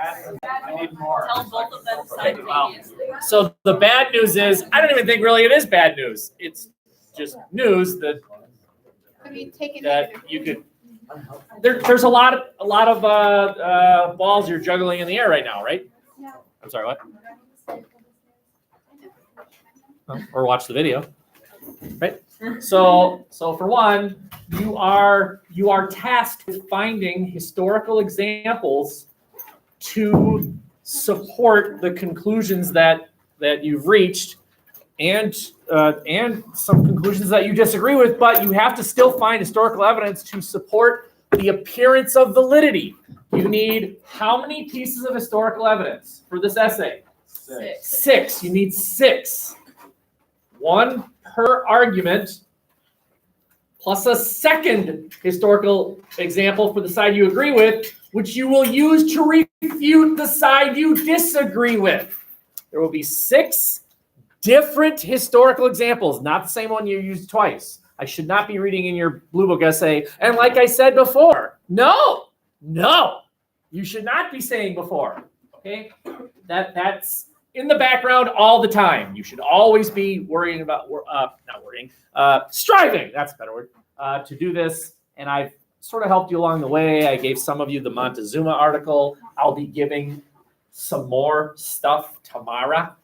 Tell both of them simultaneously. So the bad news is, I don't even think really it is bad news. It's just news that you could. There's a lot of balls you're juggling in the air right now, right? Yeah. I'm sorry, what? Or watch the video, right? So for one, you are tasked with finding historical examples to support the conclusions that you've reached, and some conclusions that you disagree with, but you have to still find historical evidence to support the appearance of validity. You need how many pieces of historical evidence for this essay? Six. You need 6. 1 per argument, plus a second historical example for the side you agree with, which you will use to refute the side you disagree with. There will be 6 different historical examples, not the same one you used twice. I should not be reading in your Blue Book essay, and like I said before, no, you should not be saying before, okay? That's in the background all the time. You should always be worrying about, striving, that's a better word, to do this, and I've sort of helped you along the way. I gave some of you the Montezuma article. I'll be giving some more stuff tomorrow.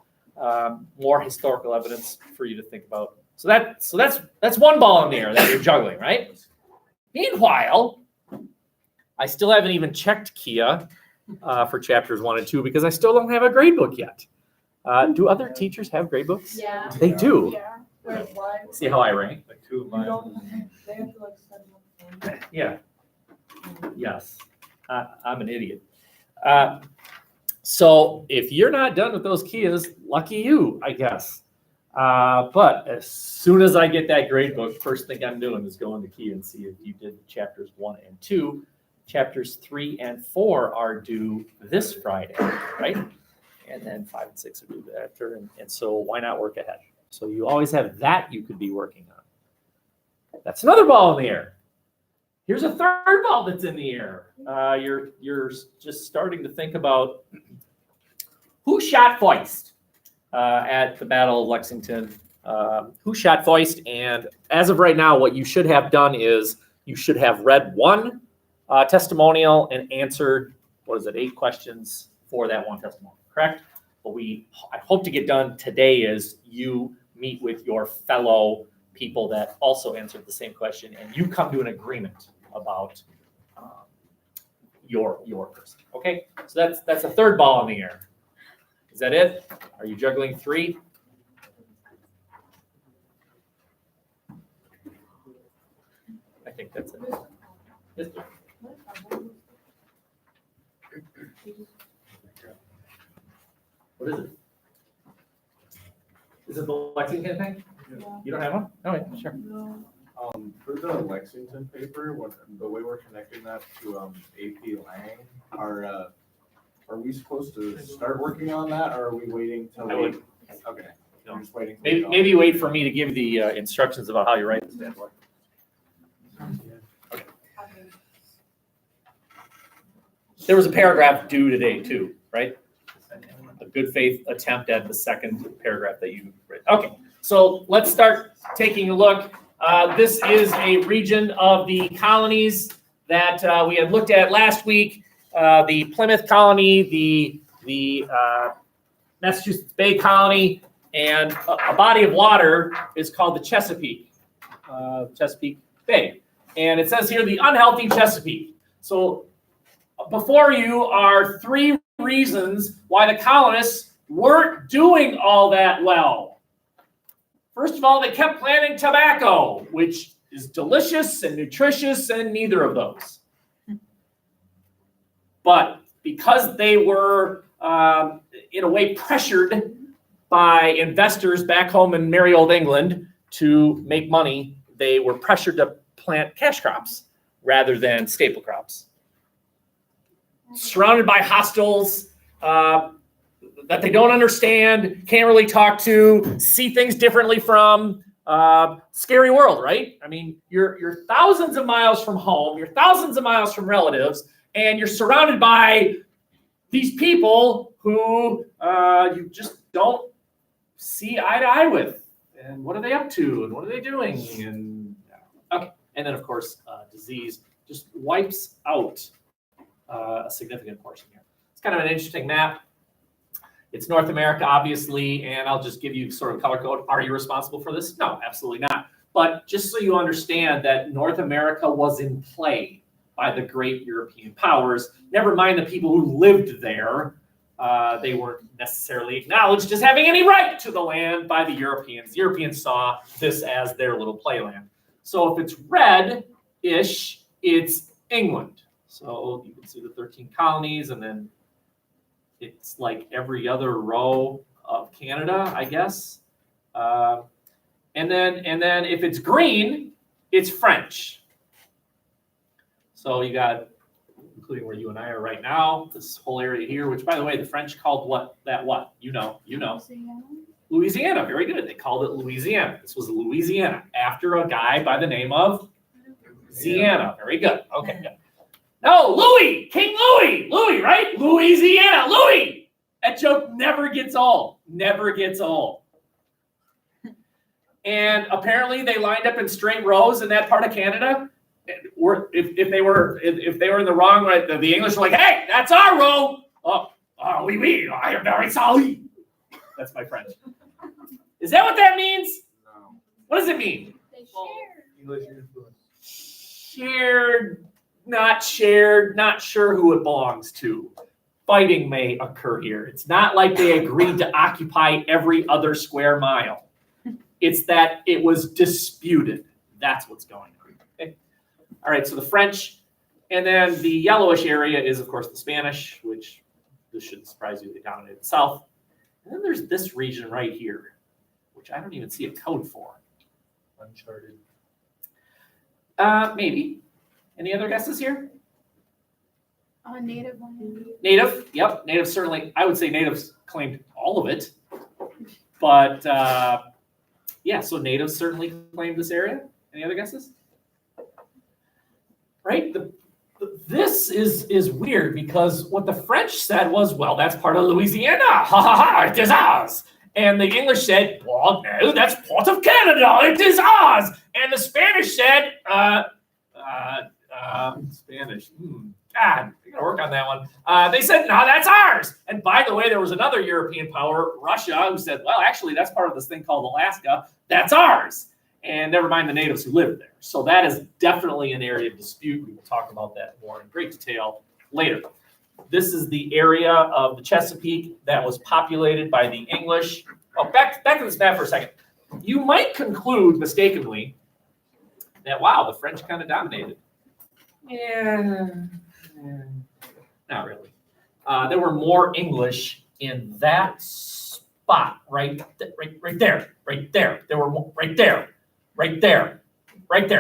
More historical evidence for you to think about. So that's one ball in the air that you're juggling, right? Meanwhile, I still haven't even checked Kia for chapters 1 and 2 because I still don't have a grade book yet. Do other teachers have grade books? Yeah. They do. Yeah. See how I rank? Like 2 of mine. Yeah. Yes. I'm an idiot. So if you're not done with those Kias, lucky you, I guess. But as soon as I get that grade book, first thing I'm doing is going to Kia and see if you did chapters 1 and 2. Chapters 3 and 4 are due this Friday, right? And then 5 and 6 are due after. And so why not work ahead? So you always have that you could be working on. That's another ball in the air. Here's a third ball that's in the air. You're just starting to think about who shot Foist at the Battle of Lexington. Who shot Foist? And as of right now, what you should have done is you should have read 1 testimonial and answered, 8 questions for that 1 testimonial, correct? What I hope to get done today is you meet with your fellow people that also answered the same question, and you come to an agreement about your person. Okay, so that's a third ball in the air. Is that it? Are you juggling 3? I think that's it. Yes, sir. What is it? Is it the Lexington thing? Yeah. You don't have one? Oh, yeah, sure. No. For the Lexington paper, the way we're connecting that to AP Lang, are we supposed to start working on that, or are we waiting till? I would. Okay. No. We're just waiting. Maybe wait for me to give the instructions about how you write this bad boy. Okay. There was a paragraph due today too, right? A good faith attempt at the second paragraph that you read. Okay, so let's start taking a look. This is a region of the colonies that we had looked at last week. The Plymouth colony, the Massachusetts Bay colony, and a body of water is called the Chesapeake Bay. And it says here the unhealthy Chesapeake. So before you are 3 reasons why the colonists weren't doing all that well. First of all, they kept planting tobacco, which is delicious and nutritious, and neither of those. But because they were, in a way, pressured by investors back home in merry old England to make money, they were pressured to plant cash crops rather than staple crops. Surrounded by hostiles that they don't understand, can't really talk to, see things differently from. Scary world, right? I mean, you're thousands of miles from home, you're thousands of miles from relatives, and you're surrounded by these people who you just don't see eye to eye with. And what are they up to? And what are they doing? And okay. And then, of course, disease just wipes out a significant portion here. It's kind of an interesting map. It's North America, obviously, and I'll just give you sort of color code. Are you responsible for this? No, absolutely not. But just so you understand that North America was in play by the great European powers, never mind the people who lived there. They weren't necessarily acknowledged as having any right to the land by the Europeans. The Europeans saw this as their little playland. So if it's red-ish, it's England. So you can see the 13 colonies, and then it's like every other row of Canada, I guess. And then if it's green, it's French. So you got, including where you and I are right now, this whole area here, which, by the way, the French called what? You know. Louisiana, very good. They called it Louisiana. This was Louisiana, after a guy by the name of Louisiana. Very good. Okay, good. No, Louis, King Louis, right? Louisiana, Louis. That joke never gets old. Never gets old. And apparently they lined up in straight rows in that part of Canada. If they were in the wrong, right, the English were like, hey, that's our row. Oui, I am very sorry. That's my French. Is that what that means? No. What does it mean? They shared. English influence. Shared, not sure who it belongs to. Fighting may occur here. It's not like they agreed to occupy every other square mile. It's that it was disputed. That's what's going on. Okay. All right, so the French, and then the yellowish area is, of course, the Spanish, which this shouldn't surprise you, they dominated the South. And then there's this region right here, which I don't even see a code for. Uncharted. Maybe. Any other guesses here? Native land. Native, yep. Native certainly, I would say natives claimed all of it. But yeah, so natives certainly claimed this area. Any other guesses? Right? This is weird because what the French said was, well, that's part of Louisiana. Ha ha ha, it is ours. And the English said, well, no, that's part of Canada. It is ours. And the Spanish said, Spanish. God, we gotta work on that one. They said, no, that's ours. And by the way, there was another European power, Russia, who said, well, actually, that's part of this thing called Alaska. That's ours. And never mind the natives who lived there. So that is definitely an area of dispute. We will talk about that more in great detail later. This is the area of the Chesapeake that was populated by the English. Oh, back to this map for a second. You might conclude mistakenly that, wow, the French kind of dominated. Yeah, not really. There were more English in that spot, right there. There were more, right there.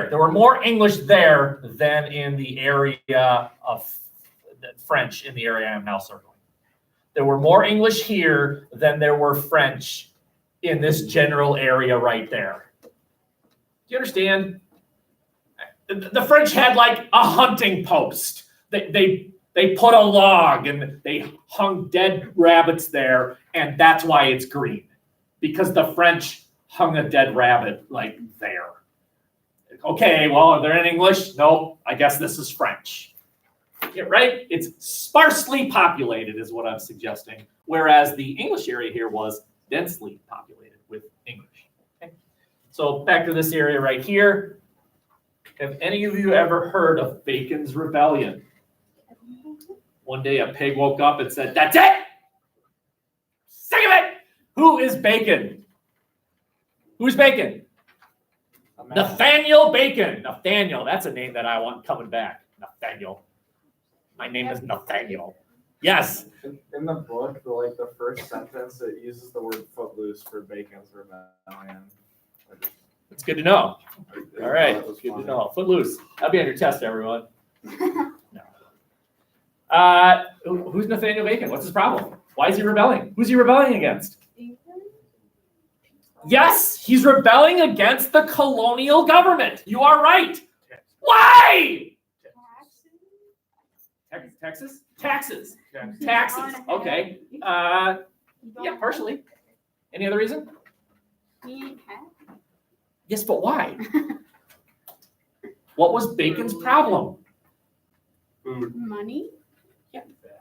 There were more English there than in the area of the French in the area I'm now circling. There were more English here than there were French in this general area right there. Do you understand? The French had like a hunting post. They put a log and they hung dead rabbits there, and that's why it's green. Because the French hung a dead rabbit like there. Okay, well, are there any English? Nope, I guess this is French. Yeah, right? It's sparsely populated is what I'm suggesting, whereas the English area here was densely populated with English. Okay? So back to this area right here. Have any of you ever heard of Bacon's Rebellion? One day a pig woke up and said, that's it! Sick of it! Who is Bacon? Who's Bacon? Nathaniel Bacon. Nathaniel, that's a name that I want coming back. Nathaniel. My name is Nathaniel. Yes. In the book, the first sentence, it uses the word footloose for Bacon's Rebellion. It's good to know. All right, That was good to funny. know. Footloose. That'll be on your test, everyone. No. Who's Nathaniel Bacon? What's his problem? Why is he rebelling? Who's he rebelling against? Yes, he's rebelling against the colonial government. You are right. Why? Texas? Taxes. Taxes. Okay. Yeah, partially. Any other reason? He ain't happy. Yes, but why? What was Bacon's problem? Money?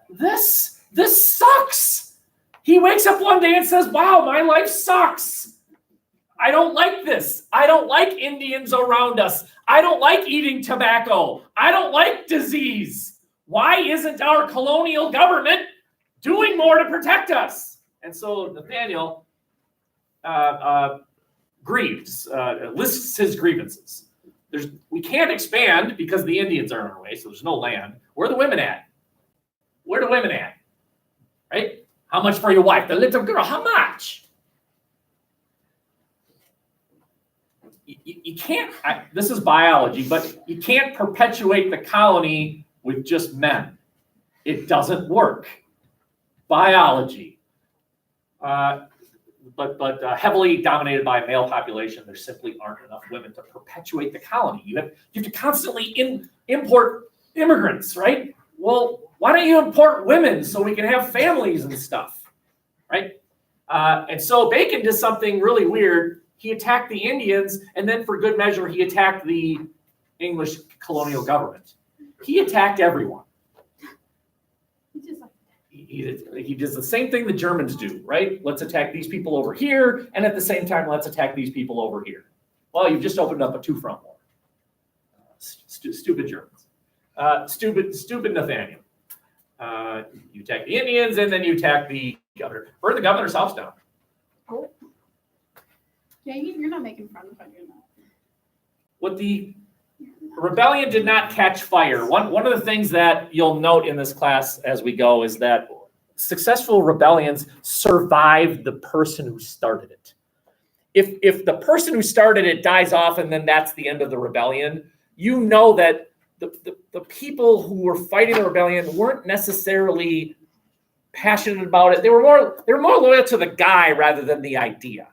This sucks. He wakes up one day and says, wow, my life sucks. I don't like this. I don't like Indians around us. I don't like eating tobacco. I don't like disease. Why isn't our colonial government doing more to protect us? And so Nathaniel grieves, lists his grievances. We can't expand because the Indians are in our way, so there's no land. Where are the women at? Where are the women at? Right? How much for your wife? The little girl, how much? You can't, this is biology, but you can't perpetuate the colony with just men. It doesn't work. Biology. But heavily dominated by a male population, there simply aren't enough women to perpetuate the colony. You have to constantly import immigrants, right? Well, why don't you import women so we can have families and stuff, right? And so Bacon did something really weird. He attacked the Indians, and then for good measure, he attacked the English colonial government. He attacked everyone. He does the same thing the Germans do, right? Let's attack these people over here, and at the same time, let's attack these people over here. Well, you've just opened up a two-front war. Stupid Germans. Stupid Nathaniel. You attack the Indians, and then you attack the governor. Burn the governor's house down. Oh. Yeah, you're not making fun of him, you're not. What the rebellion did not catch fire. One of the things that you'll note in this class as we go is that successful rebellions survive the person who started it. If the person who started it dies off and then that's the end of the rebellion, you know that the people who were fighting the rebellion weren't necessarily passionate about it. They were more loyal to the guy rather than the idea.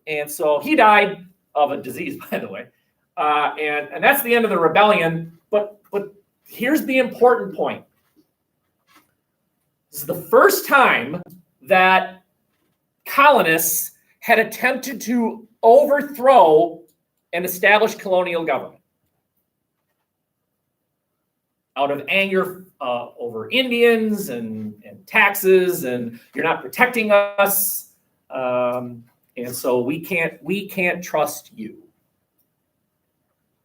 And so he died of a disease, by the way. And that's the end of the rebellion. But here's the important point. This is the first time that colonists had attempted to overthrow and establish colonial government. Out of anger over Indians and taxes, and you're not protecting us. And so we can't trust you.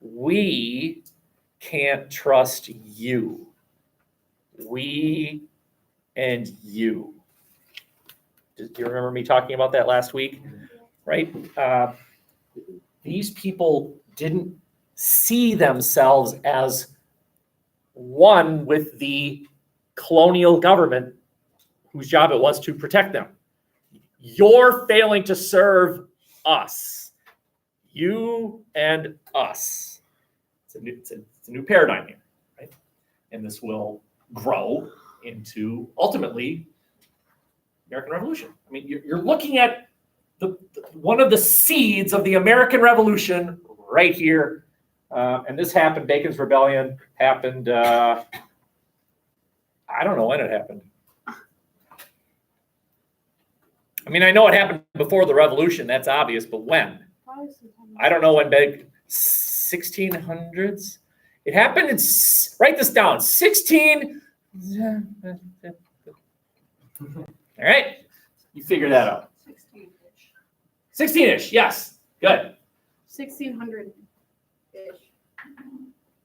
We can't trust you. We and you. Do you remember me talking about that last week? Right? These people didn't see themselves as one with the colonial government whose job it was to protect them. You're failing to serve us. You and us. It's a new paradigm here, right? And this will grow into ultimately American Revolution. I mean, you're looking at one of the seeds of the American Revolution right here. And this happened, Bacon's Rebellion happened, I don't know when it happened. I mean, I know it happened before the Revolution, that's obvious, but when? I don't know when, 1600s? It happened in, write this down, 16. All right, you figure that out. 16-ish, yes, good. 1600-ish.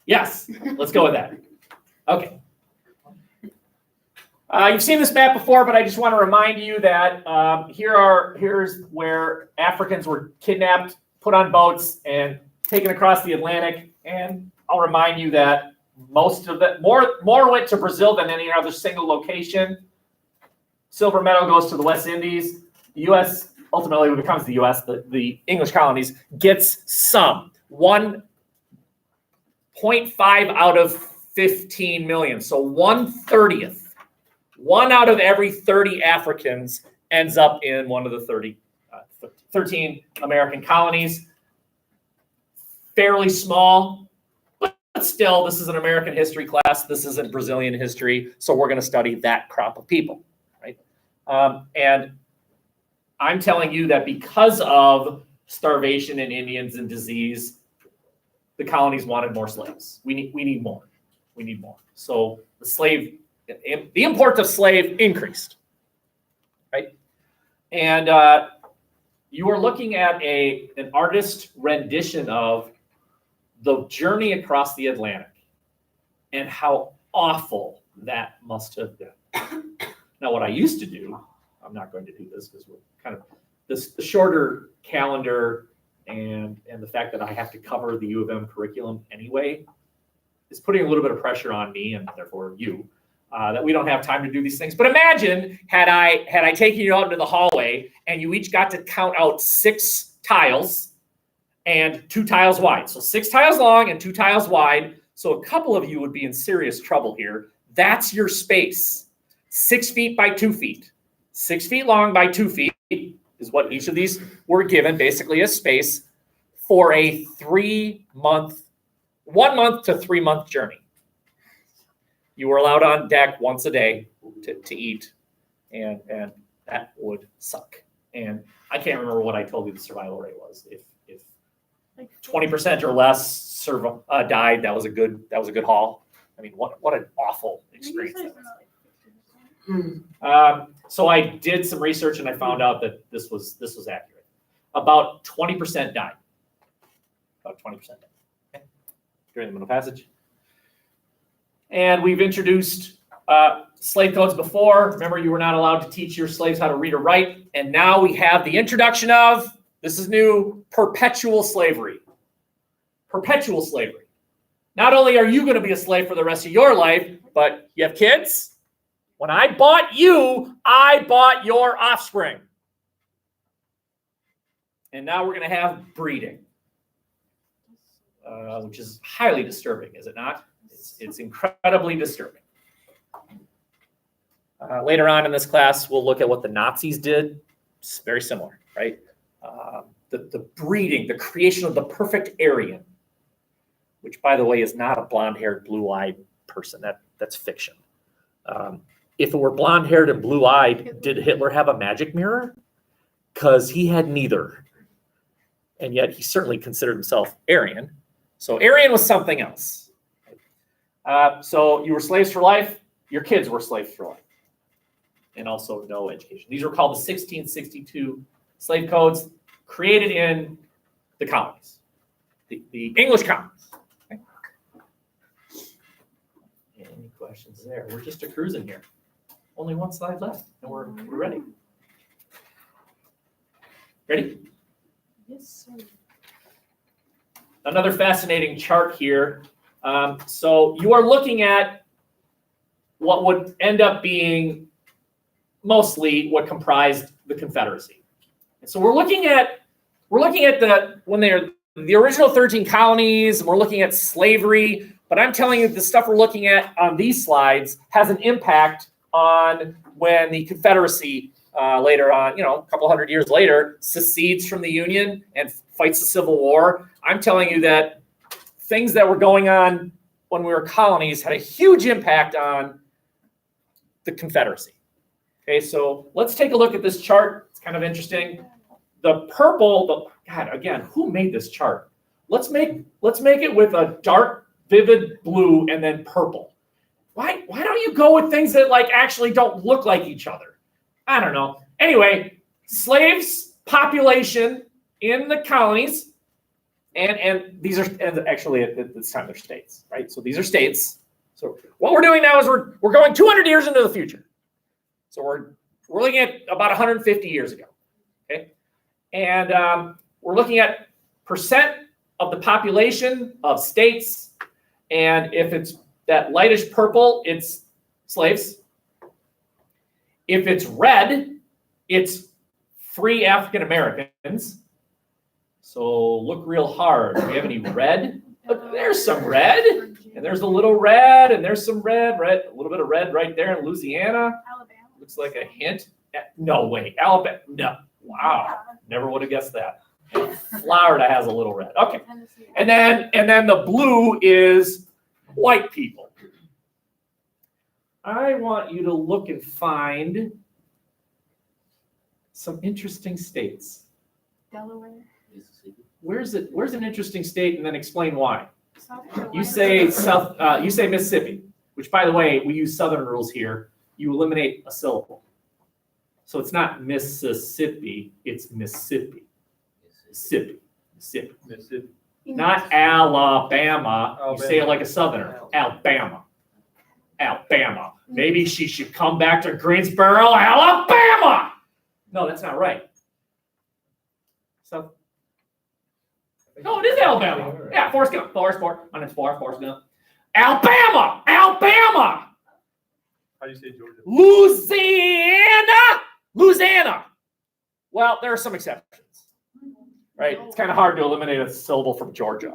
Yes, let's go with that. Okay. You've seen this map before, but I just want to remind you that here's where Africans were kidnapped, put on boats, and taken across the Atlantic. And I'll remind you that most of it, more went to Brazil than any other single location. Silver medal goes to the West Indies. The U.S. ultimately becomes the U.S. The English colonies gets some 1.5 out of 15 million, so 1/30. 1 out of every 30 Africans ends up in one of the 13 American colonies. Fairly small, but But still, this is an American history class. This isn't Brazilian history. So we're going to study that crop of people, right? And I'm telling you that because of starvation and Indians and disease, the colonies wanted more slaves. We need more. We need more. So the import of slave increased, right? And you are looking at an artist rendition of the journey across the Atlantic and how awful that must have been. Now, what I used to do, I'm not going to do this because we're kind of the shorter calendar and the fact that I have to cover the U of M curriculum anyway is putting a little bit of pressure on me and therefore you that we don't have time to do these things. But imagine had I taken you out into the hallway and you each got to count out 6 tiles and 2 tiles wide. So 6 tiles long and 2 tiles wide. So a couple of you would be in serious trouble here. That's your space. 6 feet by 2 feet. 6 feet long by 2 feet is what each of these were given, basically a space for a 1 month to 3 month journey. You were allowed on deck once a day to eat, and that would suck. And I can't remember what I told you the survival rate was. If 20% or less died, that was a good haul. I mean, what an awful experience that was. So I did some research and I found out that this was accurate. About 20% died. About 20% died. Okay. During the Middle Passage. And we've introduced slave codes before. Remember, you were not allowed to teach your slaves how to read or write. And now we have the introduction of, this is new, perpetual slavery. Perpetual slavery. Not only are you going to be a slave for the rest of your life, but you have kids. When I bought you, I bought your offspring. And now we're going to have breeding, which is highly disturbing, is it not? It's incredibly disturbing. Later on in this class, we'll look at what the Nazis did. It's very similar, right? The breeding, the creation of the perfect Aryan, which, by the way, is not a blonde-haired, blue-eyed person. That's fiction. If it were blonde-haired and blue-eyed, did Hitler have a magic mirror? Because he had neither. And yet he certainly considered himself Aryan. So Aryan was something else. So you were slaves for life. Your kids were slaves for life. And also no education. These were called the 1662 slave codes created in the colonies, the English colonies. Okay. Any questions there? We're just cruising here. Only one slide left, and we're ready. Ready? Yes, sir. Another fascinating chart here. So you are looking at what would end up being mostly what comprised the Confederacy. And so we're looking at the original 13 colonies, and we're looking at slavery. But I'm telling you, the stuff we're looking at on these slides has an impact on when the Confederacy later on, a couple hundred years later, secedes from the Union and fights the Civil War. I'm telling you that things that were going on when we were colonies had a huge impact on the Confederacy. Okay, so let's take a look at this chart. It's kind of interesting. The purple, God, again, who made this chart? Let's make it with a dark, vivid blue and then purple. Why don't you go with things that actually don't look like each other? I don't know. Anyway, slaves, population in the colonies, and these are actually at this time they're states, right? So these are states. So what we're doing now is we're going 200 years into the future. So we're looking at about 150 years ago, okay? And we're looking at percent of the population of states, and if it's that lightish purple, it's slaves. If it's red, it's free African Americans. So look real hard. Do we have any red? Look, there's some red, and there's a little red, and there's some red, a little bit of red right there in Louisiana. Alabama. Looks like a hint. No way, Alabama. No, wow, never would have guessed that. Florida has a little red. Okay, and then the blue is white people. I want you to look and find some interesting states. Delaware. Where's an interesting state, and then explain why. South Carolina. You say Mississippi, which, by the way, we use Southern rules here. You eliminate a syllable. So it's not Mississippi, it's Mississippi. Mississippi. Not Alabama. You say it like a Southerner. Alabama. Maybe she should come back to Greensboro, Alabama. No, that's not right. So, no, it is Alabama. Yeah, Forrest Gump. My name's Forrest Gump. Alabama. How do you say Georgia? Louisiana. Well, there are some exceptions. Right? It's kind of hard to eliminate a syllable from Georgia.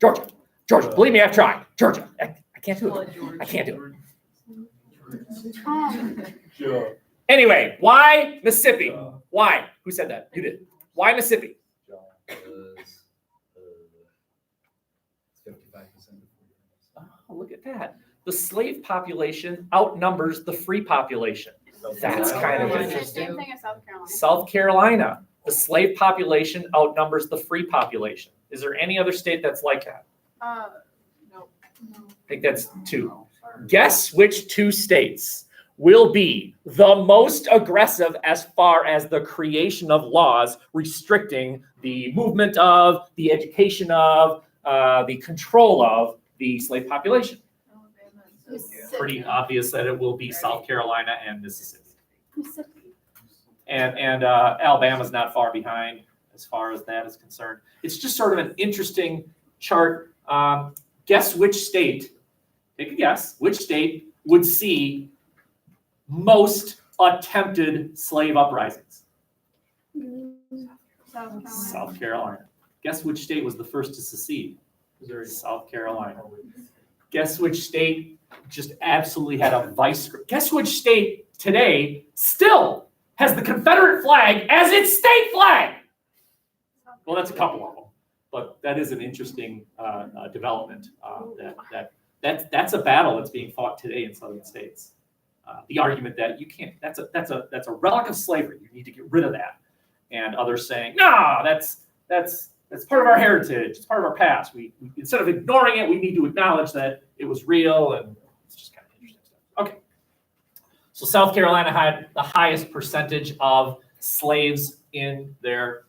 Georgia. Believe me, I've tried. Georgia. I can't do it. I can't do it. Anyway, why Mississippi? Why? Who said that? You did. Why Mississippi? Because 55%. Oh, look at that. The slave population outnumbers the free population. That's kind of interesting. Same thing as South Carolina. South Carolina, the slave population outnumbers the free population. Is there any other state that's like that? Nope. I think that's 2. Guess which 2 states will be the most aggressive as far as the creation of laws restricting the movement of, the education of, the control of the slave population. Pretty obvious that it will be South Carolina and Mississippi. And Alabama's not far behind as far as that is concerned. It's just sort of an interesting chart. Guess which state, take a guess, which state would see most attempted slave uprisings? South Carolina. Guess which state was the first to secede? South Carolina. Guess which state just absolutely had a vice? Guess which state today still has the Confederate flag as its state flag? Well, that's a couple of them, but that is an interesting development. That's a battle that's being fought today in southern states. The argument that you can't, that's a relic of slavery. You need to get rid of that. And others saying, no, that's part of our heritage. It's part of our past. We instead of ignoring it, we need to acknowledge that it was real, and it's just kind of interesting stuff. Okay. So South Carolina had the highest percentage of slaves in their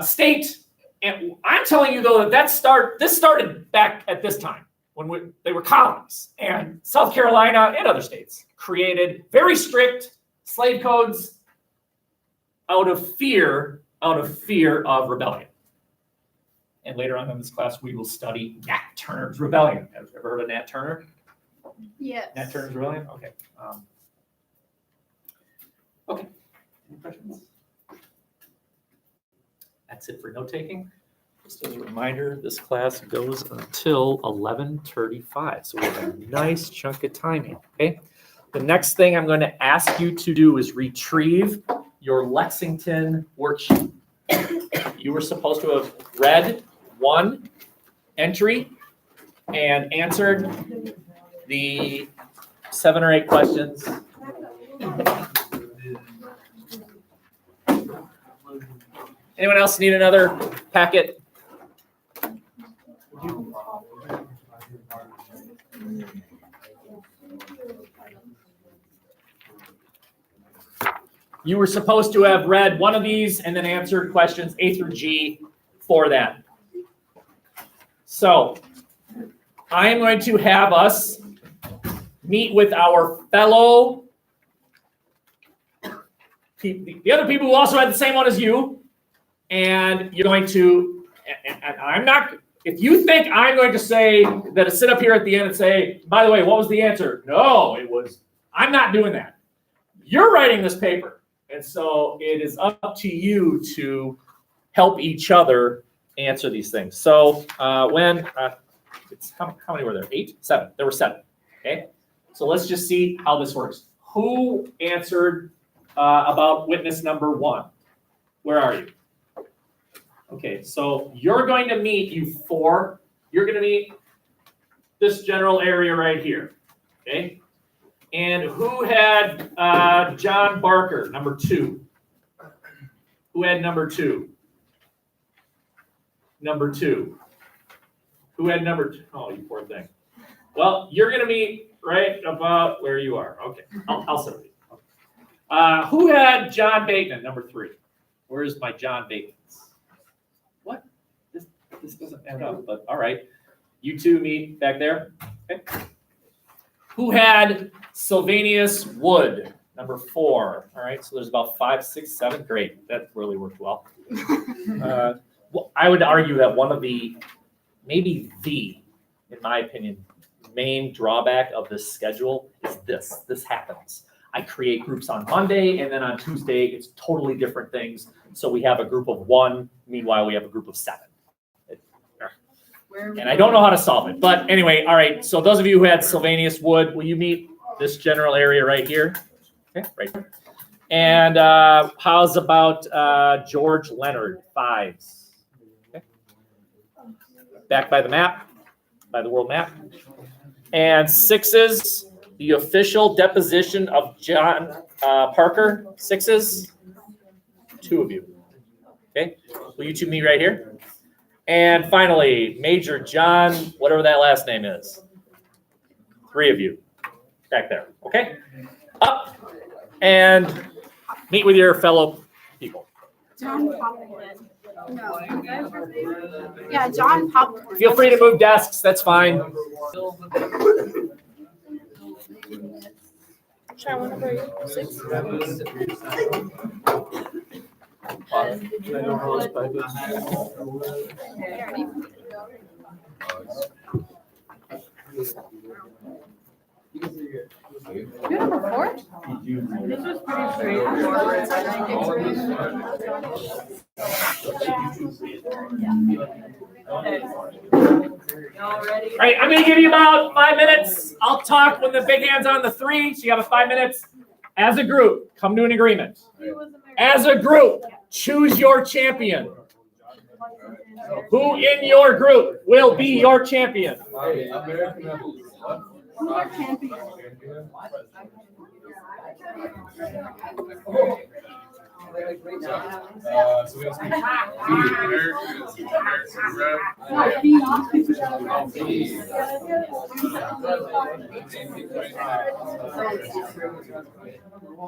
state. And I'm telling you, though, that this started back at this time when they were colonies. And South Carolina and other states created very strict slave codes out of fear of rebellion. And later on in this class, we will study Nat Turner's Rebellion. Have you ever heard of Nat Turner? Yes. Nat Turner's Rebellion? Okay. Okay. Any questions? That's it for note-taking. Just as a reminder, this class goes until 11:35. So we have a nice chunk of time here, okay? The next thing I'm going to ask you to do is retrieve your Lexington worksheet. You were supposed to have read one entry and answered the 7 or 8 questions. Anyone else need another packet? You were supposed to have read one of these and then answered questions A through G for that. So I am going to have us meet with our fellow people, the other people who also had the same one as you, and you're going to, and I'm not, if you think I'm going to say that, sit up here at the end and say, by the way, what was the answer? No, I'm not doing that. You're writing this paper. And so it is up to you to help each other answer these things. So how many were there? 8? 7. There were 7. Okay. So let's just see how this works. Who answered about witness number 1? Where are you? Okay. So you're going to meet, you 4. You're going to meet this general area right here, okay? And who had John Barker, number 2? Who had number 2? Number 2. Who had number 2? Oh, you poor thing. Well, you're going to meet right about where you are. Okay, I'll set it. Who had John Bateman, number 3? Where's my John Batemans? What? This doesn't add up, but all right. You two meet back there. Okay. Who had Sylvanus Wood, number 4? All right, so there's about 5, 6, 7. Great, that really worked well. Well, I would argue that one of the, maybe the, in my opinion, main drawback of this schedule is this. This happens. I create groups on Monday, and then on Tuesday, it's totally different things. So we have a group of 1, meanwhile, we have a group of 7. And I don't know how to solve it. But anyway, all right, so those of you who had Sylvanus Wood, will you meet this general area right here? Okay, right here. And how's about George Leonard, 5s? Okay. Back by the map, by the world map. And 6s, the official deposition of John Parker, 6s, 2 of you. Okay, will you two meet right here? And finally, Major John, whatever that last name is. 3 of you back there. Okay, up and meet with your fellow people. John Popcorn. No. Yeah, John Popcorn. Feel free to move desks. That's fine. Try one number 6. You're number 4? This was pretty straightforward. Y'all ready? All right, I'm going to give you about 5 minutes. I'll talk when the big hand's on the 3, so you have 5 minutes. As a group, come to an agreement. As a group, choose your champion. Who in your group will be your champion? So we have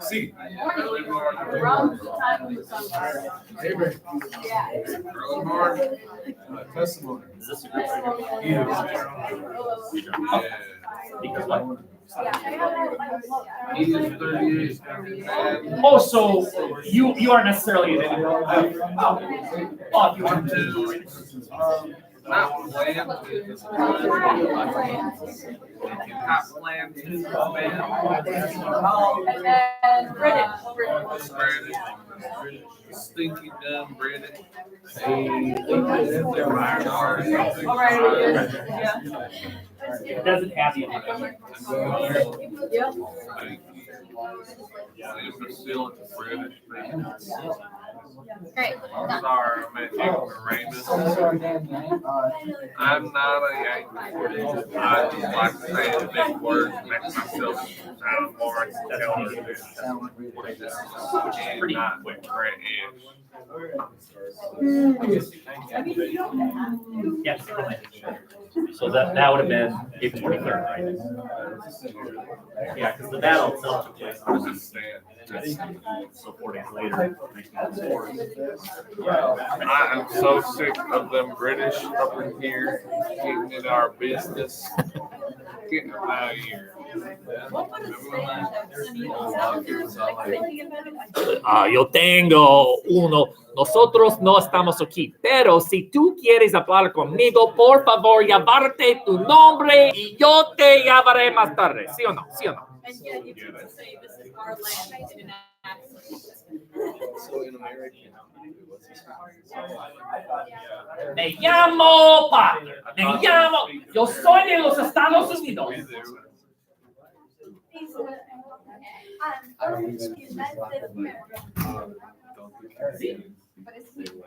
See. Testimony. Is this a group? Because what? Oh, so you aren't necessarily an individual. Oh, if you want to. Not plan to. Not plan to. And then British. Stinky dumb British. All right, yeah. It doesn't have the Yep. Imbecile British man. Great. Sorry, I'm at Raymond. I'm not a Yankee. I just like to say the big words, make myself sound more intelligent. Which is pretty Not quick. British. Yes. So that would have been April 23rd, right? Yeah, because the battle itself took place on Understand. so 4 days later. I am so sick of them British up in here getting in our business. Getting them out of here. What would have Yo tengo uno. Nosotros no estamos aquí, pero si tú quieres hablar conmigo, por favor, llamarte tu nombre y yo te llamaré más tarde. ¿Sí o no? ¿Sí o no? And yet you could say this is our land in an accent. So in American, Me llamo Parker. Me llamo. Yo soy de los Estados Unidos.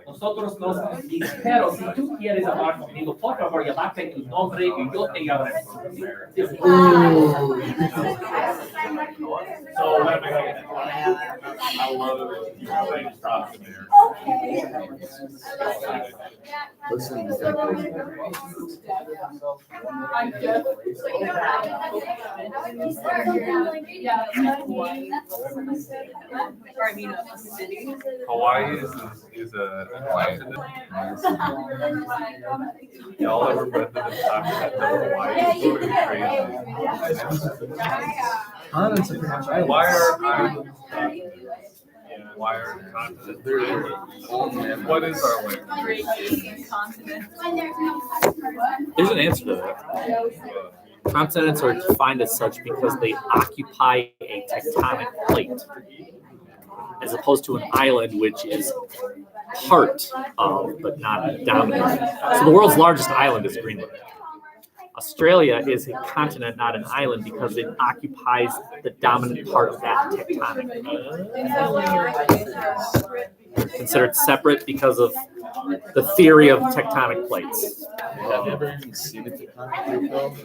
Nosotros no, pero si tú quieres hablar conmigo, por favor, llámate tu nombre y yo te llamaré. So what am I going Hawaii is a continent. Y'all ever been to the continent of Hawaii? It's really crazy. Why are islands continents? Why are continents islands? What is our language? There's an answer to that. Continents are defined as such because they occupy a tectonic plate, as opposed to an island, which is part of, but not dominant. So the world's largest island is Greenland. Australia is a continent, not an island, because it occupies the dominant part of that tectonic. Considered separate because of the theory of tectonic plates. Have you ever even seen a tectonic plate though?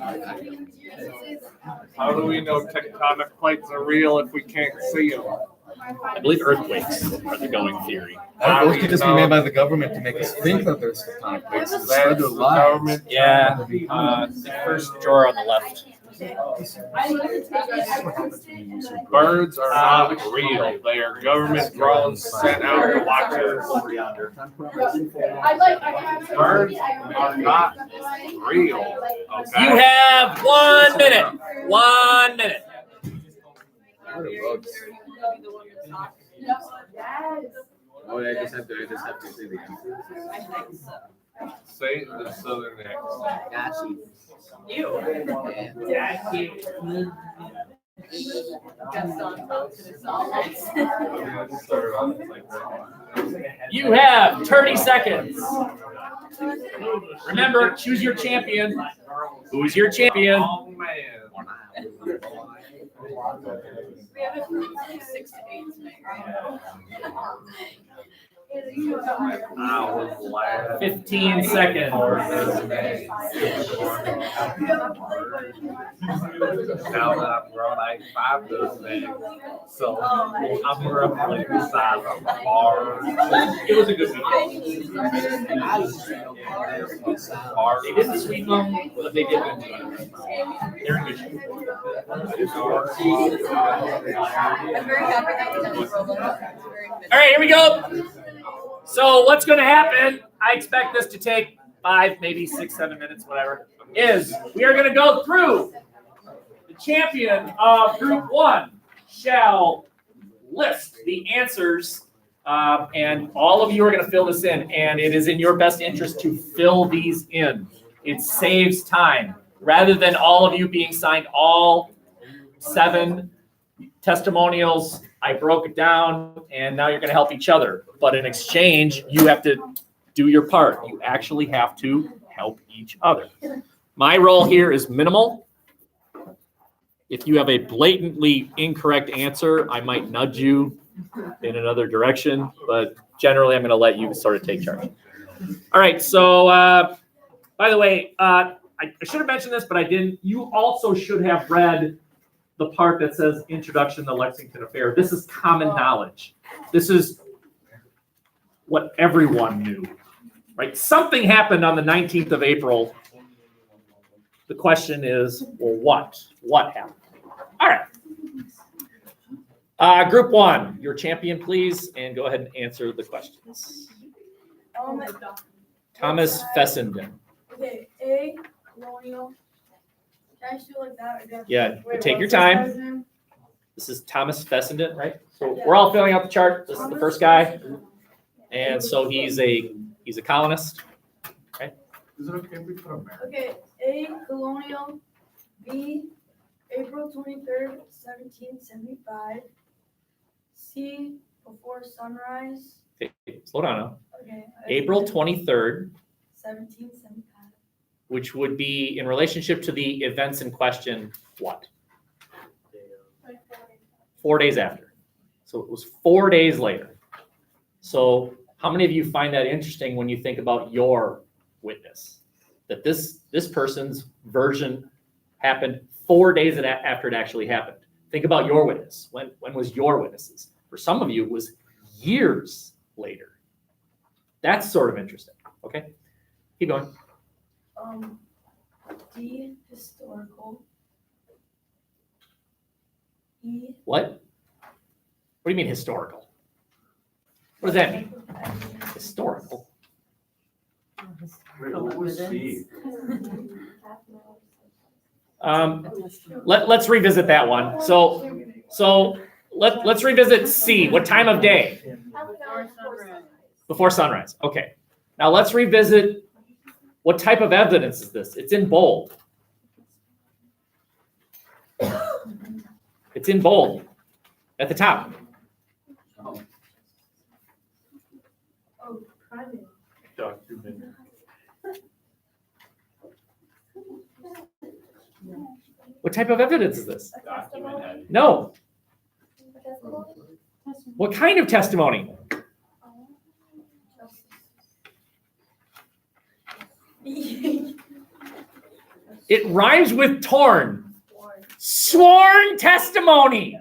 How do we know tectonic plates are real if we can't see them? I believe earthquakes are the going theory. Those could just be made by the government to make us think that there's tectonic plates to spread That's their the lies. government. Yeah, the first drawer on the left. Birds are not real. They are government drones sent out to watch us. Birds are not real. Okay? You have 1 minute. 1 minute. Oh, I just have to say the answer. Say the southern accent. Gotcha. You have 30 seconds. Remember, choose your champion. Who's your champion? Oh, man. We have it from 6 to 8 tonight, right? I was laughing. 15 seconds. Now that I've grown, I ate 5 those things. So I'm roughly the size of a bar. It was a good weekend. Bar. They didn't sweep them, but they did win. They're in good shape. I'm very happy that we done the robot. It's very good. All right, here we go. So what's going to happen, I expect this to take 5, maybe 6, 7 minutes, whatever, is we are going to go through. The champion of Group 1 shall list the answers, and all of you are going to fill this in, and it is in your best interest to fill these in. It saves time. Rather than all of you being signed all 7 testimonials, I broke it down, and now you're going to help each other. But in exchange, you have to do your part. You actually have to help each other. My role here is minimal. If you have a blatantly incorrect answer, I might nudge you in another direction, but generally I'm going to let you sort of take charge. All right, so by the way, I should have mentioned this, but I didn't. You also should have read the part that says Introduction to the Lexington Affair. This is common knowledge. This is what everyone knew, right? Something happened on the 19th of April. The question is, well, what? What happened? All right. Group 1, your champion, please, and go ahead and answer the questions. Thomas Fessenden. Okay, A, colonial. Can I just do like that? Or do I have to- Yeah, Wait, take what's your his time. guy's name? This is Thomas Fessenden, right? So we're all filling out the chart. This is the first guy. And so he's a colonist. Is it okay if we put America? Okay, A, colonial. B, April 23rd, 1775. C, before sunrise. Okay, slow down now. Okay. April 23rd, 1775. which would be in relationship to the events in question, what? 4 days after. So it was 4 days later. So How many of you find that interesting when you think about your witness? That this person's version happened 4 days after it actually happened. Think about your witness. When was your witnesses? For some of you, it was years later. That's sort of interesting. Okay, keep going. D, historical. E. What? What do you mean historical? What does that mean? Historical. Wait, what was C? Let's revisit that one. So let's revisit C. What time of day? Before sunrise. Okay. Now let's revisit what type of evidence is this? It's in bold. It's in bold at the top. Oh, private. Document. What type of evidence is this? Documented. No. What kind of testimony? It rhymes with torn. Sworn testimony.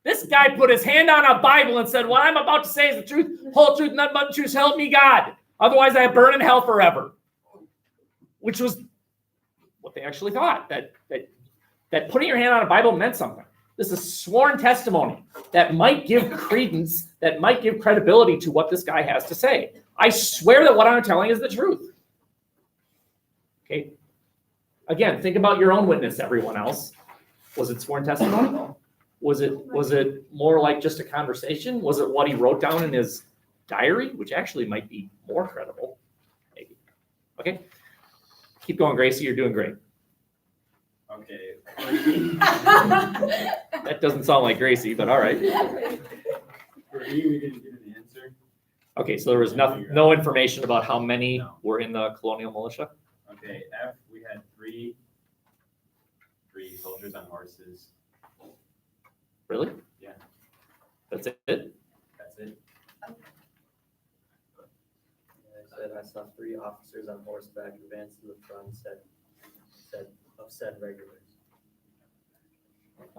This guy put his hand on a Bible and said, what I'm about to say is the truth, whole truth, nothing but the truth, help me God. Otherwise I burn in hell forever. Which was what they actually thought, that putting your hand on a Bible meant something. This is sworn testimony that might give credence, that might give credibility to what this guy has to say. I swear that what I'm telling is the truth. Okay. Again, think about your own witness, everyone else. Was it sworn testimony? Was it more like just a conversation? Was it what he wrote down in his diary, which actually might be more credible? Maybe. Okay. Keep going, Gracie. You're doing great. Okay. That doesn't sound like Gracie, but all right. For E, we didn't get an answer. Okay, so there was no information about how many were in the colonial militia? Okay, F, we had three soldiers on horses. Really? Yeah. That's it? That's it. I said I saw 3 officers on horseback advance to the front of said regulars.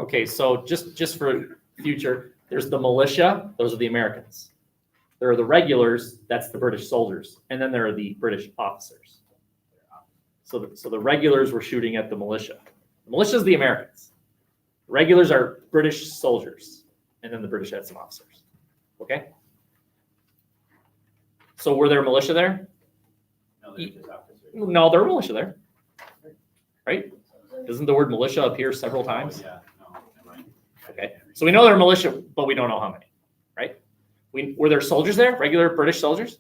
Okay, so just for future, there's the militia, those are the Americans. There are the regulars, that's the British soldiers, and then there are the British officers. So the regulars were shooting at the militia. The militia is the Americans. The regulars are British soldiers, and then the British had some officers. Okay? So were there militia there? No, they're just officers. No, there were militia there. Right? Doesn't the word militia appear several times? Oh, yeah, no, never mind. Okay, so we know there are militia, but we don't know how many, right? Were there soldiers there, regular British soldiers?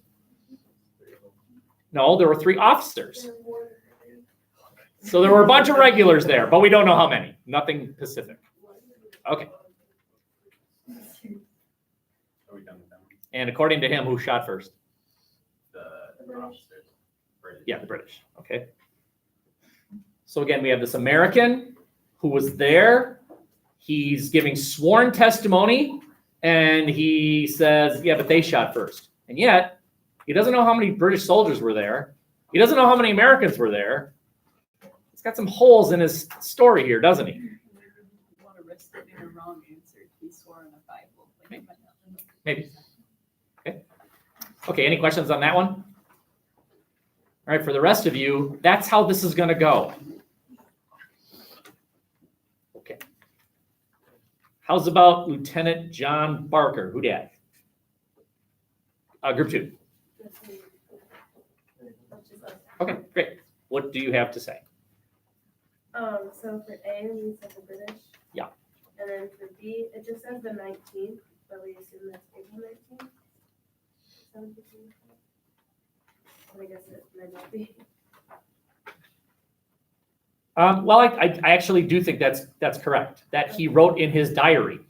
No, there were 3 officers. So there were a bunch of regulars there, but we don't know how many. Nothing specific. Okay, Are we done with them? and according to him, who shot first? The officers. British. Yeah, the British, okay. So again, we have this American who was there. He's giving sworn testimony, and he says, yeah, but they shot first. And yet, he doesn't know how many British soldiers were there. He doesn't know how many Americans were there. He's got some holes in his story here, doesn't he? You want to risk getting a wrong answer if he swore in a Bible. Like, Maybe. Okay. Okay, any questions on that one? All right, for the rest of you, that's how this is going to go. Okay. How's about Lieutenant John Barker? Who dat? Group 2. Okay, great. What do you have to say? So for A, we said the British. Yeah. And then for B, it just says the 19th, but we assume that's April 19th. 17th. But I guess it might not be. Well, I actually do think that's correct. That he wrote in his diary,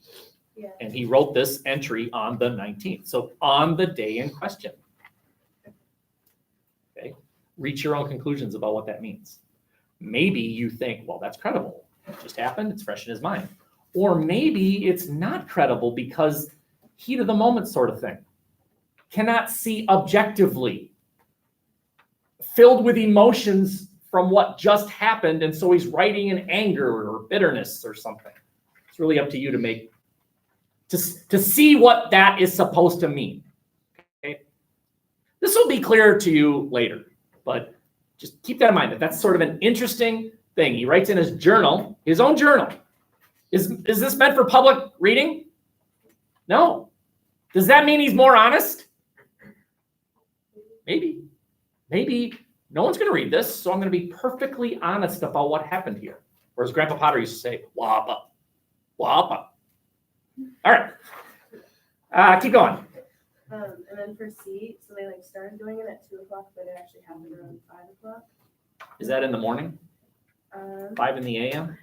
Yeah. and he wrote this entry on the 19th. So on the day in question. Okay, reach your own conclusions about what that means. Maybe you think, well, that's credible. It just happened. It's fresh in his mind. Or maybe it's not credible because heat of the moment sort of thing. cannot see objectively, filled with emotions from what just happened, and so he's writing in anger or bitterness or something. It's really up to you to make, to see what that is supposed to mean. Okay? This will be clearer to you later, but just keep that in mind that that's sort of an interesting thing. He writes in his journal, his own journal. Is this meant for public reading? No. Does that mean he's more honest? Maybe. Maybe no one's going to read this, so I'm going to be perfectly honest about what happened here. Whereas Grandpa Potter used to say, wappa, wappa. All right. Keep going. And then for C, so they like started doing it at 2 o'clock, but it actually happened around 5 o'clock. Is that in the morning? 5 in the a.m.?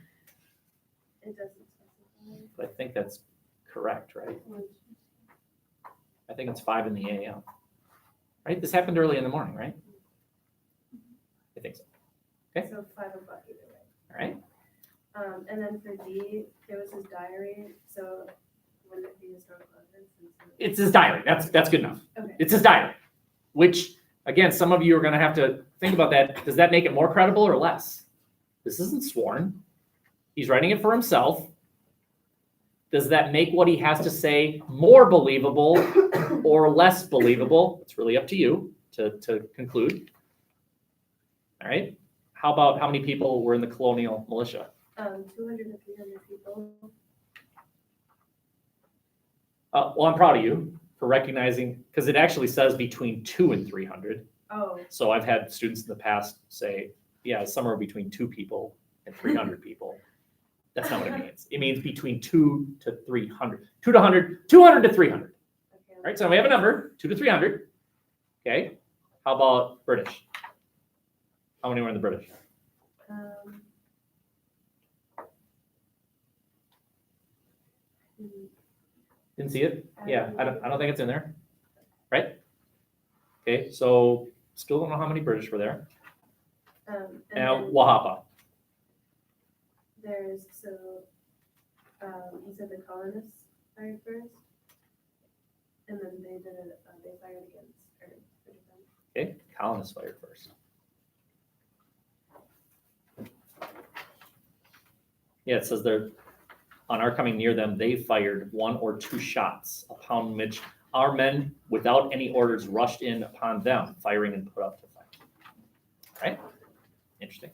It doesn't specify. I think that's correct, right? I think it's 5 in the a.m. Right? This happened early in the morning, right? I think so. Okay. So 5 o'clock either way. All right. And then for D, it was his diary, so wouldn't it be historical evidence? It's his diary. That's good enough. Okay. It's his diary, which, again, some of you are going to have to think about that. Does that make it more credible or less? This isn't sworn. He's writing it for himself. Does that make what he has to say more believable or less believable? It's really up to you to conclude. All right. How about how many people were in the colonial militia? 200 to 300 people. Well, I'm proud of you for recognizing, because it actually says between 2 and 300. Oh, So I've had students in the past say, yeah, somewhere between 2 people and 300 people. That's not what it means. It means between 2 to 300. 2 to 100, 200 to 300. okay. Right? So we have a number, 2 to 300. Okay. How about British? How many were in the British? Didn't see it? Yeah, I don't think it's in there. Right? Okay, so still don't know how many British were there. And Now, then Wahapa. there's, so, you said the colonists fired first? And then they did it, they fired against, or, Okay, colonists fired first. Yeah, it says they're, on our coming near them, they fired 1 or 2 shots, upon which our men, without any orders, rushed in upon them, firing and put up to fight. All right, interesting.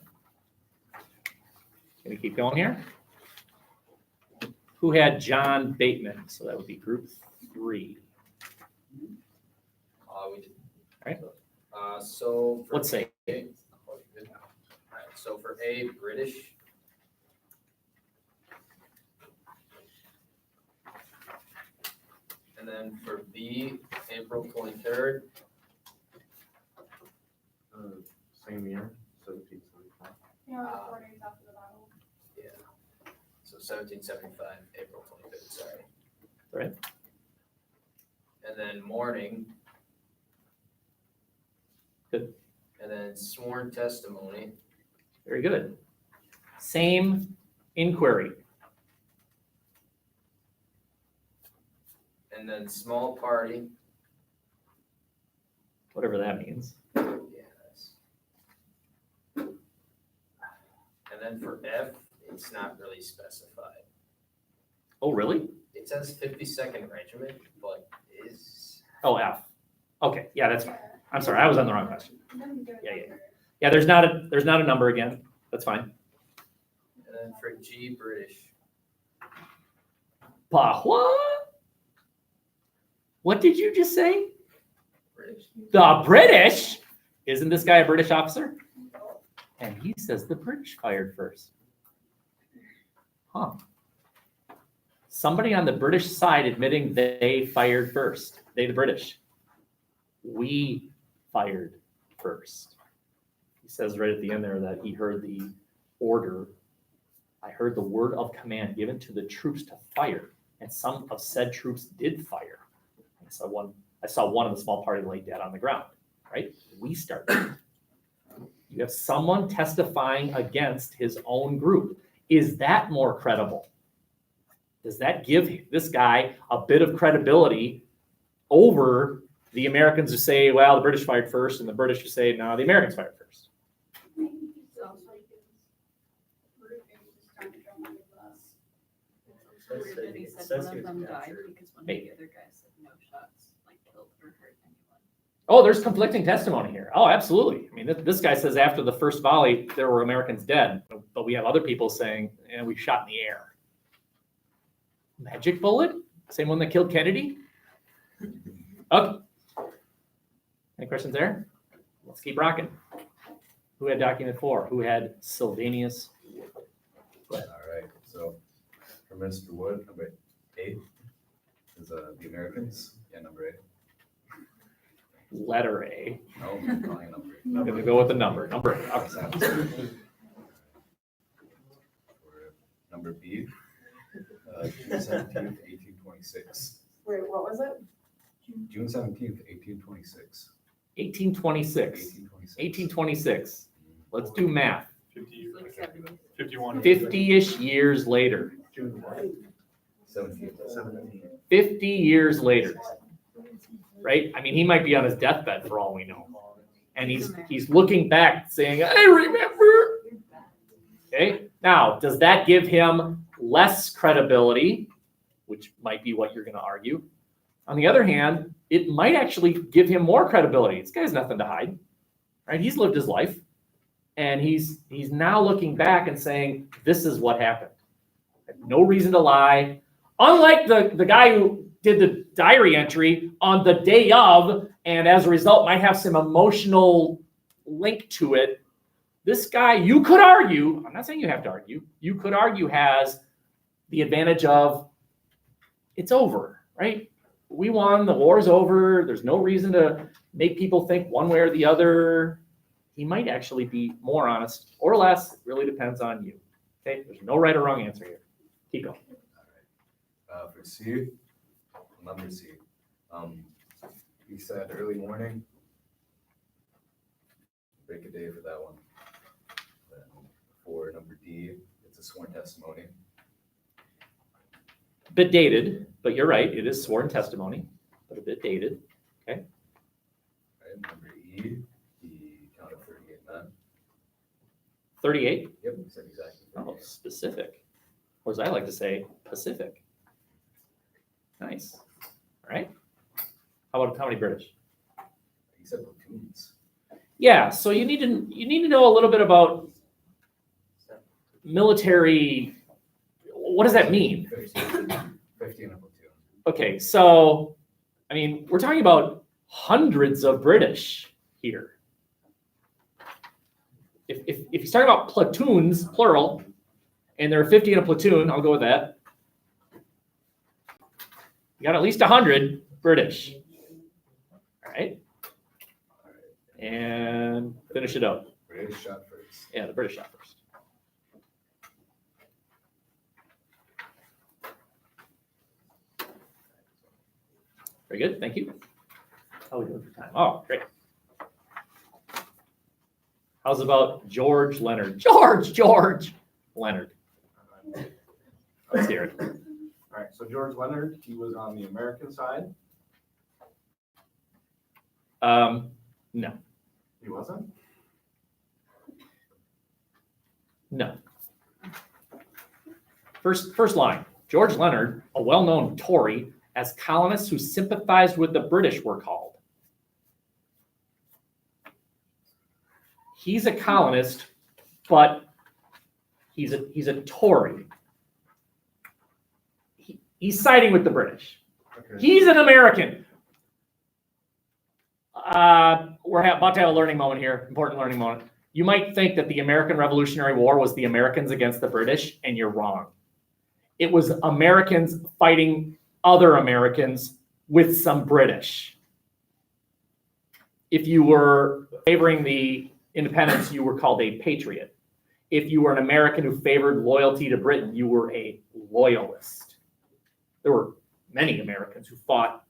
Can we keep going here? Who had John Bateman? So that would be group 3. We did. Right. So. for Let's say. A, oh, you did. Alright, so for A, British. And then for B, April 23rd. Same year, 1775. Yeah, like 4 days after the battle. Yeah. So 1775, April 23rd, sorry. Right. And then morning. Good. And then sworn testimony. Very good. Same inquiry. And then small party. Whatever that means. Yes. And then for F, it's not really specified. Oh, really? It says 52nd Regiment, but is. Oh, F. Okay, yeah, that's fine. I'm sorry, I was on the wrong question. Yeah. Yeah. Yeah, there's not a number again. That's fine. And then for G, British. Bah, what? What did you just say? British. The British? Isn't this guy a British officer? And he says the British fired first. Huh. Somebody on the British side admitting they fired first. They, the British. We fired first. He says right at the end there that he heard the order. I heard the word of command given to the troops to fire, and some of said troops did fire. I saw one of the small party lay dead on the ground, right? We started. You have someone testifying against his own group. Is that more credible? Does that give this guy a bit of credibility over the Americans who say, well, the British fired first, and the British who say, no, the Americans fired first. Weird that he It said says one he of was them died captured. because one of the other guys said no shots, like killed or hurt anyone. Oh, there's conflicting testimony here. Oh, absolutely. I mean, this guy says after the first volley, there were Americans dead, but we have other people saying, we shot in the air. Magic bullet? Same one that killed Kennedy? Okay. Any questions there? Let's keep rocking. Who had document 4? Who had Sylvanus? All right, so for Mr. Wood, number 8 is the Americans. Yeah, number 8. Letter A. No, I'm calling number 8. I'm gonna go with the number. Number 8. Okay. For number B, June 17th, 1826. Wait, what was it? June 17th, 1826. 1826. 1826. Let's do math. It's like 70. 51. 50-ish years later. 17th. 50 years later. Right? I mean, he might be on his deathbed for all we know. And he's looking back saying, I remember. Okay. Now, does that give him less credibility, which might be what you're going to argue? On the other hand, it might actually give him more credibility. This guy's nothing to hide, right? He's lived his life, and he's now looking back and saying, this is what happened. No reason to lie. Unlike the guy who did the diary entry on the day of, and as a result might have some emotional link to it, this guy, you could argue, I'm not saying you have to argue, you could argue has the advantage of it's over, right? We won, the war's over, there's no reason to make people think one way or the other. He might actually be more honest or less, it really depends on you. Okay, there's no right or wrong answer here. Keep going. For C, number C, he said early morning. Break a day for that one. Then for number D, it's a sworn testimony. Bit dated, but you're right, it is sworn testimony, but a bit dated. Right, number E, he counted 38 men. 38? Yep, he said exactly. Oh, 38. specific. Or as I like to say, Pacific. Nice. All right. How many British? He said platoons. Yeah, so you need to know a little bit about military. What does that mean? 15 a platoon. Okay, so I mean, we're talking about hundreds of British here. If he's talking about platoons, plural, and there are 50 in a platoon, I'll go with that. You got at least 100 British. All right. And finish it up. British shot first. Yeah, the British shot first. Very good, thank you. How are we doing for time? Oh, great. How's about George Leonard? George Leonard. Let's hear it. All right, so George Leonard, he was on the American side. No, He wasn't? no. First line, George Leonard, a well-known Tory, as colonists who sympathized with the British were called. He's a colonist, but he's a Tory. He's siding with the British. Okay. He's an American. We're about to have a learning moment here, important learning moment. You might think that the American Revolutionary War was the Americans against the British, and you're wrong. It was Americans fighting other Americans with some British. If you were favoring the independence, you were called a patriot. If you were an American who favored loyalty to Britain, you were a loyalist. There were many Americans who fought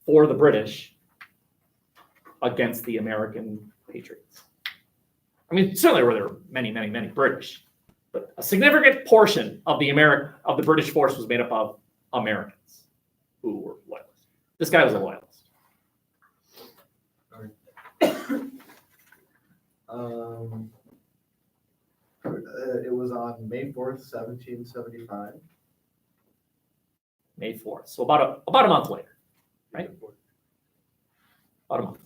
for the British against the American patriots. I mean, certainly there were many British, but a significant portion of the British force was made up of Americans who were loyalists. This guy was a loyalist. It was on May 4th, 1775. May 4th. So about a month later. Right? About a month.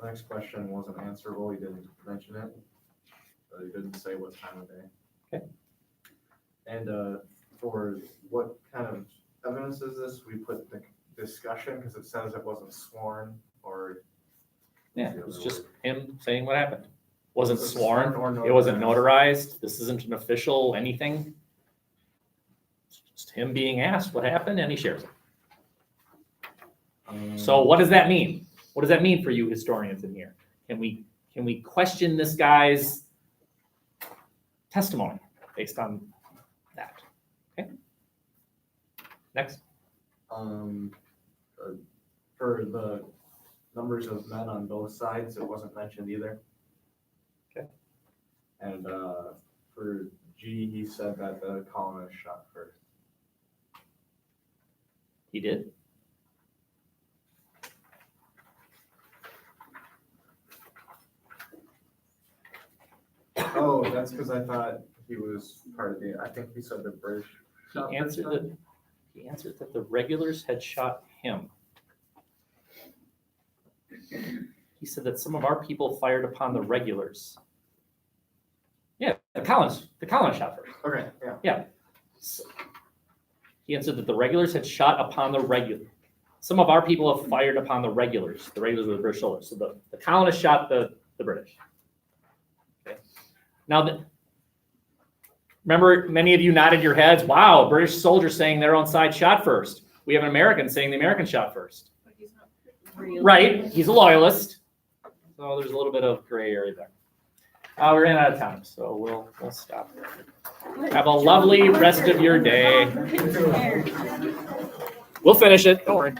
The next question wasn't answerable. He didn't mention it. But he didn't say what time of day. Okay. And for what kind of evidence is this? We put the discussion because it says it wasn't sworn or. Yeah, it was just him saying what happened. Wasn't Was it sworn, or it wasn't notarized, this isn't an official anything. It's just him being asked what happened and he shares it. So what does that mean? What does that mean for you historians in here? Can we question this guy's testimony based on that? Okay. Next. For the numbers of men on both sides, it wasn't mentioned either. Okay. And for G, he said that the colonist shot first. He did. Oh, that's because I thought he was part of the, I think he said the British. shot He first. answered that the regulars had shot him. He said that some of our people fired upon the regulars. Yeah, the colonists shot first. Okay, yeah. So, he answered that the regulars had shot upon the regular. Some of our people have fired upon the regulars. The regulars were the British soldiers. So the colonists shot the British. Okay. Now, remember, many of you nodded your heads. Wow, British soldiers saying their own side shot first. We have an American saying the American shot first. But he's not really. Right, he's a loyalist. So there's a little bit of gray area there. We ran out of time, so we'll stop there. Have a lovely rest of your day. We'll finish it, don't worry.